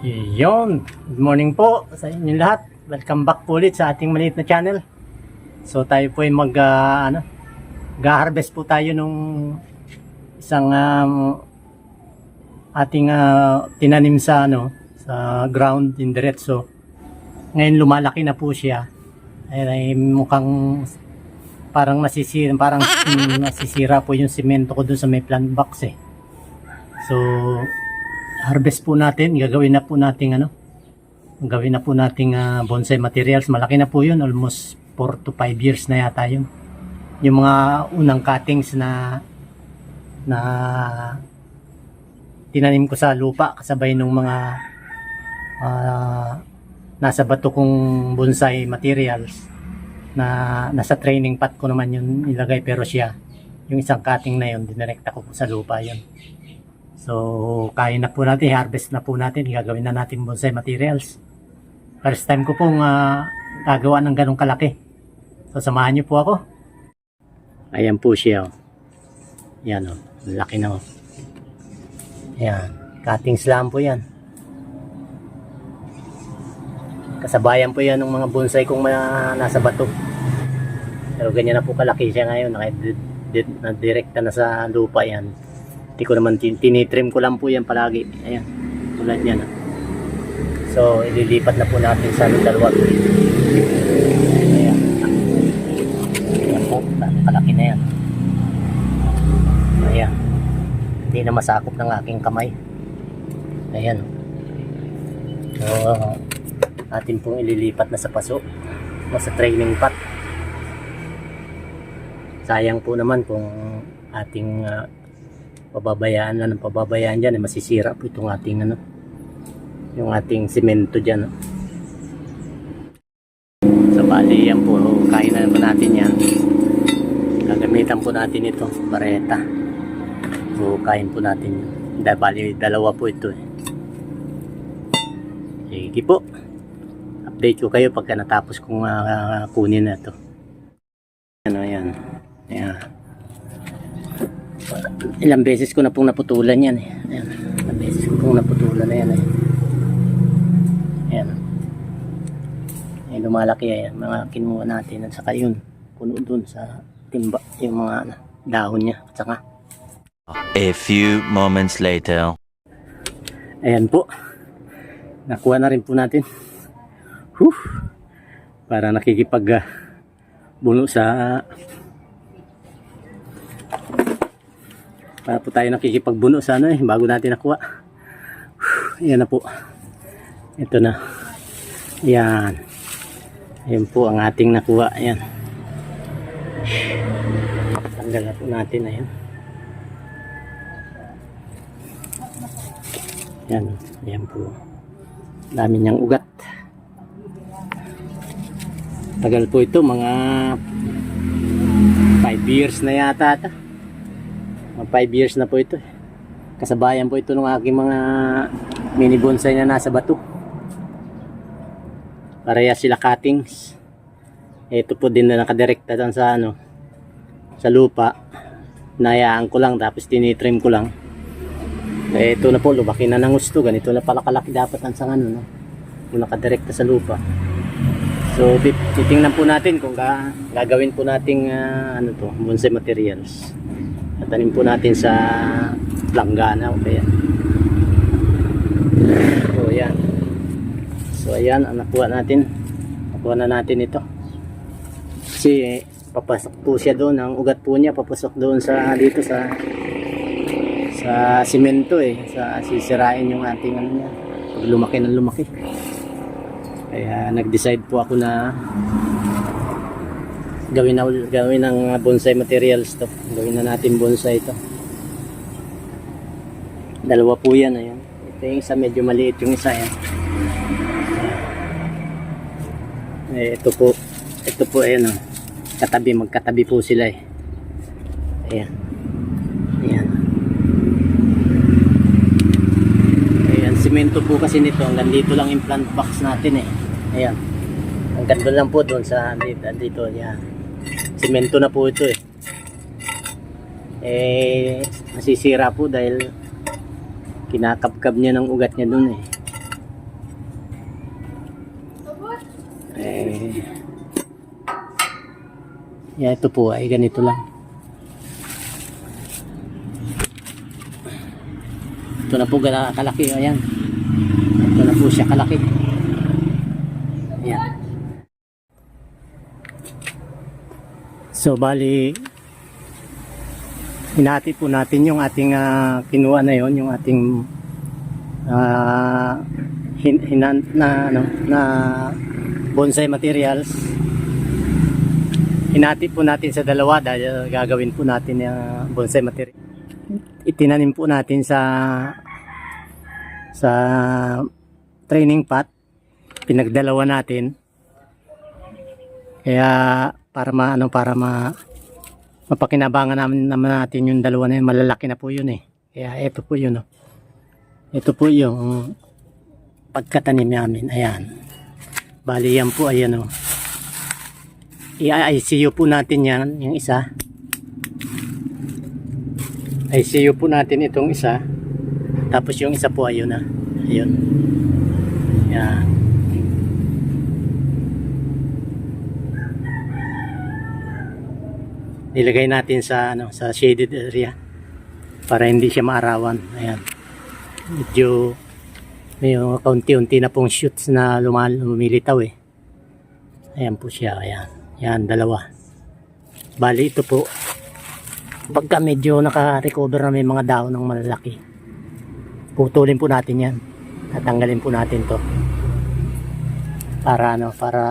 Yon, good morning po sa inyo lahat. Welcome back po ulit sa ating maliit na channel. So tayo po ay ga-harvest po tayo nung isang ating tinanim sa sa ground in diretso. Ngayon lumalaki na po siya. Ay mukhang parang nasisira po yung semento ko dun sa may plant box eh. So harvest po natin, gagawin na po nating bonsai materials. Malaki na po yun, almost 4 to 5 years na yata yun. Yung mga unang cuttings na tinanim ko sa lupa kasabay nung mga nasa bato kong bonsai materials na nasa training pot ko naman yun ilagay, pero siya yung isang cutting na yun dinirekta ko po sa lupa yun. So, kaya na po natin, harvest na po natin, gagawin na natin bonsai materials. First time ko pong gagawa ng ganong kalaki. So, samahan niyo po ako. Ayan po siya. Yan o, laki na o. Ayan, cuttings lang po yan. Kasabayan po yan ng mga bonsai kong nasa bato. Pero ganyan na po kalaki siya ngayon, direkta na sa lupa yan. Hindi ko naman tinitrim ko lang po yan palagi. Ayan, tulad yan. So, ililipat na po natin sa dalawa. Ayan. Ayan po, kalaki na yan. Ayan. Hindi na masakop ng aking kamay. Ayan. So, atin pong ililipat na sa paso. Sa training pot. Sayang po naman kung ating pababayaan na ng pababayaan dyan, masisira po itong ating yung ating semento dyan. So bali yan po, kain na naman natin yan. Gagamitan po natin ito, bareta. So kain po natin yan. Bali dalawa po ito eh. Sige po, update ko kayo pagka natapos kong kunin na ito. Ayan. Ilang beses ko na pong naputulan yan eh. Ayan. Ilang beses ko pong naputulan na yan eh. Ayan. Ayan, lumalaki yan. Mga kinuha natin. At saka yun, puno dun sa timba. Yung mga dahon niya. At saka a few moments later. Ayan po. Nakuha na rin po natin. Para nakikipag buno sa para po tayo nakikipagbuno sa bago natin nakuha. Ayan na po. Ito na. Ayan. Ayan po ang ating nakuha. Ayan. Tanggal na po natin. Ayan. Ayan. Ayan po. Dami niyang ugat. Tagal po ito. Mga 5 years na yata ata. 5 years na po ito. Kasabayan po ito ng aking mga mini bonsai na nasa bato. Parehas sila cuttings. Ito po din na nakadirekta doon sa sa lupa. Nayaan ko lang tapos tinitrim ko lang. Ito na po, lumaki na ng gusto. Ganito na pala kalaki dapat ang sang kung nakadirekta sa lupa. So titingnan po natin kung gagawin po nating bonsai materials. Tanim po natin sa planggana o kaya. So ayan. So ayan ang nakuha natin. Nakuha na natin ito. Kasi papasok po siya doon. Ang ugat po niya papasok doon sa dito sa simento eh. Sisirain yung ating niya. Pag lumaki ng lumaki. Kaya nag-decide po ako na gawin ng bonsai materials to. Gawin na natin bonsai ito. Dalawa po yan. Ayan. Ito yung isa, medyo maliit yung isa. Ayan. Ito po ayan magkatabi po sila eh. Ayan. Ayan, simento po kasi nito. Hanggang dito lang yung plant box natin eh. Ayan. Hanggang doon lang po doon sa dito. Ayan. Semento na po ito eh. Masisira po dahil kinakapkab niya ng ugat niya dun eh. Yeah, ito po ay ganito lang. Ito na po kalaki. Ayan. Ito na po siya kalaki. Ayan. So bali hinati po natin yung ating kinuha na yon, yung ating na bonsai materials. Hinati po natin sa dalawa dahil gagawin po natin yung bonsai material. Itinanim po natin sa training pot, pinagdalawa natin. Kaya para mapakinabangan naman natin yung dalawa na yun, malalaki na po yun eh. Kaya ito po yun, oh. Ito po yung pagkatanim namin. Ayan. Bali yan po, ayan, oh. I-ICU po natin yan, yung isa. ICU po natin itong isa. Tapos yung isa po, ayun na. Ayun. Ayan. Nilagay natin sa sa shaded area para hindi siya maarawan. Ayan. Medyo may kaunti-unti na pong shoots na lumilitaw eh. Ayan po siya. Ayan. Yan, dalawa. Bali ito po, pagka medyo naka-recover na may mga daon ng malalaki, putulin po natin yan. Tatanggalin po natin to para para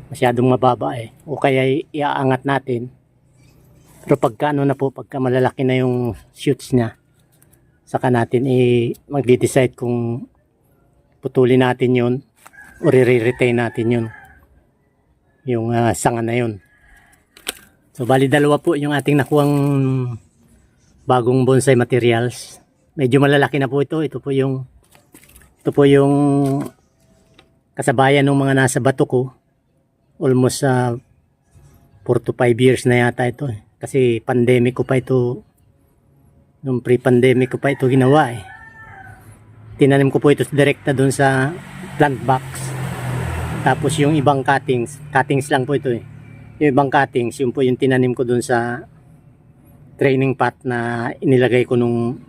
masyadong mababa eh, o kaya iaangat natin. Pero pagka pagka malalaki na yung shoots niya, saka natin magde-decide kung putulin natin yun o re-retain natin yun, yung sanga na yun. So bali dalawa po yung ating nakuhang bagong bonsai materials. Medyo malalaki na po ito. Ito po yung kasabayan ng mga nasa bato ko. Almost 4 to 5 years na yata ito eh. Kasi pandemic ko pa ito, nung pre-pandemic ko pa ito ginawa eh. Tinanim ko po ito direkta doon sa plant box. Tapos yung ibang cuttings lang po ito eh. Yung ibang cuttings, yun po yung tinanim ko doon sa training pot na inilagay ko nung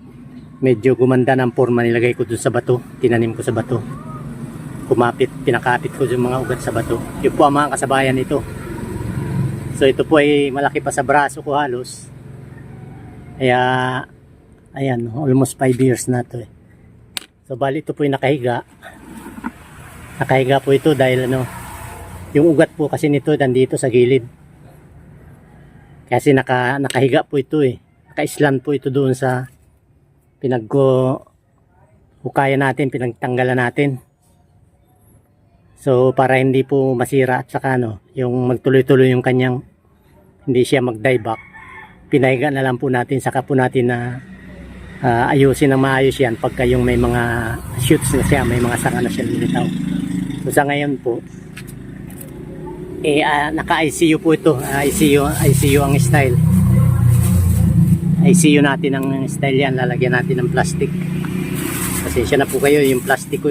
medyo gumanda ng forma, nilagay ko doon sa bato. Tinanim ko sa bato. Pinakapit ko yung mga ugat sa bato. Yun po ang mga kasabayan nito. So ito po ay malaki pa sa braso ko halos. Kaya, ayan, almost 5 years na to eh. So bali ito po yung nakahiga. Nakahiga po ito dahil yung ugat po kasi nito nandito sa gilid. Kasi nakahiga po ito eh. Naka-island po ito doon sa hukaya natin, pinagtanggalan natin. So para hindi po masira at saka yung magtuloy-tuloy yung kanyang, hindi siya mag-die back, pinahiga na lang po natin, saka po natin na ayusin ng maayos yan pagka yung may mga shoots na siya, may mga sanga na siya nilitaw. So sa ngayon po naka-ICU po ito. ICU ang style. ICU natin ang style yan. Lalagyan natin ng plastic. Pasensya na po kayo, yung plastic ko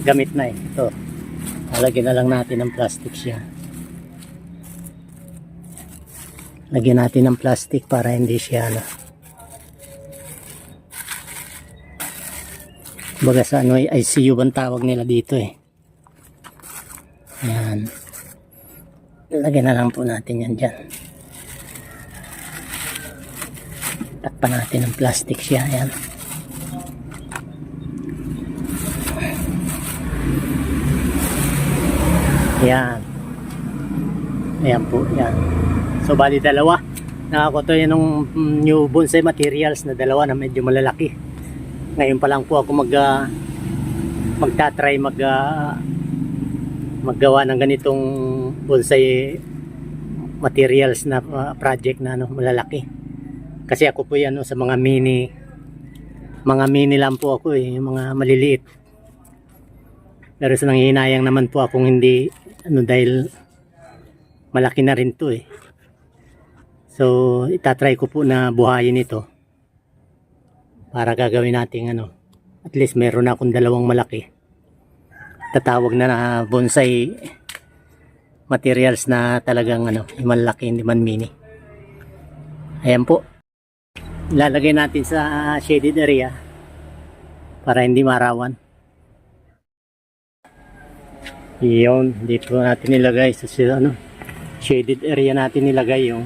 gamit na eh. Ito, lalagyan na lang natin ng plastic siya. Lagyan natin ng plastic para hindi siya baga sa ICU bang tawag nila dito eh. Ayan. Lagyan na lang po natin yan dyan. Takpan natin ng plastic siya. Ayan. Ayan. Ayan po. Ayan. So bali dalawa. Nakakuha yan ng new bonsai materials na dalawa na medyo malalaki. Ngayon pa lang po ako magta-try maggawa ng ganitong bonsai materials na project na malalaki. Kasi ako po yan sa mga mini lang po ako eh, mga maliliit. Pero sa nanghihinayang naman po akong hindi dahil malaki na rin to eh. So itatry ko po na buhayin ito para gagawin natin at least meron na akong dalawang malaki. Tatawag na bonsai materials na talagang yung malaki, hindi man mini. Ayan po. Ilalagay natin sa shaded area para hindi marawan. Iyon, dito natin nilagay sa shaded area natin nilagay yung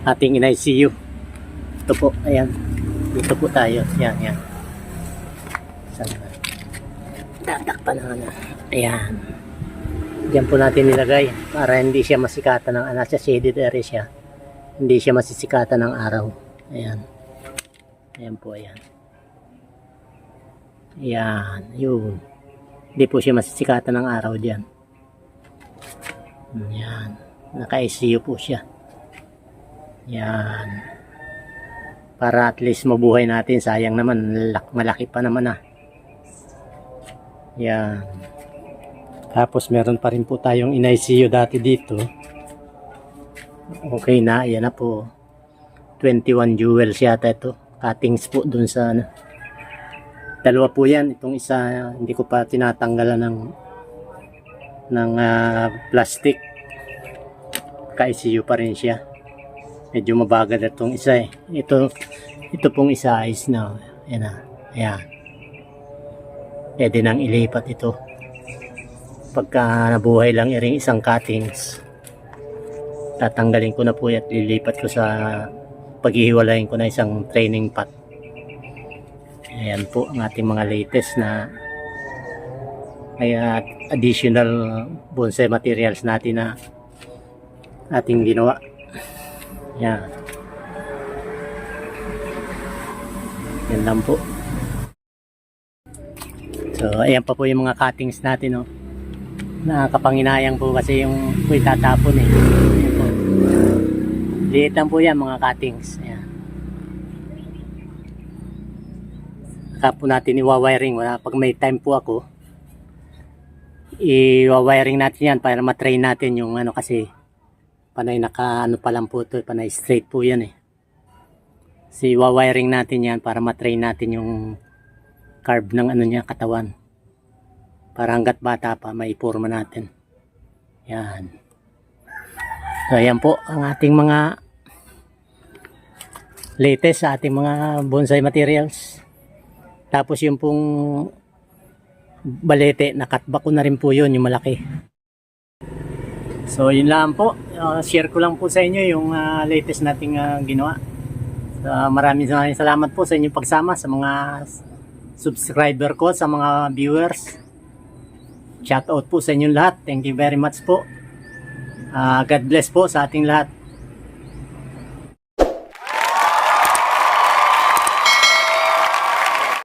ating in-ICU. Ito po, ayan. Dito po tayo. Yan. Tatakpan na. Ayan. Diyan po natin nilagay para hindi siya masikatan ng nasa shaded area siya. Hindi siya masisikatan ng araw. Ayan. Ayan po, ayan. Ayan, yun. Hindi po siya masisikatan ng araw diyan. Ayan. Naka-ICU po siya. Ayan. Para at least mabuhay natin. Sayang naman, malaki pa naman Ayan. Tapos meron pa rin po tayong in-ICU dati dito. Okay na, ayan na po. 21 jewels yata ito. Cuttings po dun sa dalawa po yan. Itong isa, hindi ko pa tinatanggalan ng plastic. Ka-ICU pa rin siya. Medyo mabagal itong isa eh. Ito pong isa is na. Ayan na. Ayan. Pwede nang ilipat ito. Pagka nabuhay lang iring isang cuttings, tatanggalin ko na po at lilipat ko sa paghihiwalayin ko na isang training pot. Ayan po ang ating mga latest na additional bonsai materials natin na ating ginawa. Yan. Yan lang po. So ayan pa po yung mga cuttings natin nakakapanginayang po kasi yung po itatapon Ayan po. Liit lang po yan mga cuttings. Ayan. Saka po natin i-wiring. Pag may time po ako, i-wiring natin yan para matrain natin yung kasi panay pa lang po ito. Panay straight po yan Kasi i-wiring natin yan para matrain natin yung carb ng niya katawan. Para hanggat bata pa maipurma natin. Yan. So ayan po ang ating mga latest sa ating mga bonsai materials. Tapos yung pong balete, nakatback ko na rin po yun, yung malaki. So yun lang po. Share ko lang po sa inyo yung latest nating ginawa. So, maraming salamat po sa inyong pagsama, sa mga subscriber ko, sa mga viewers. Shout out po sa inyong lahat. Thank you very much po. God bless po sa ating lahat.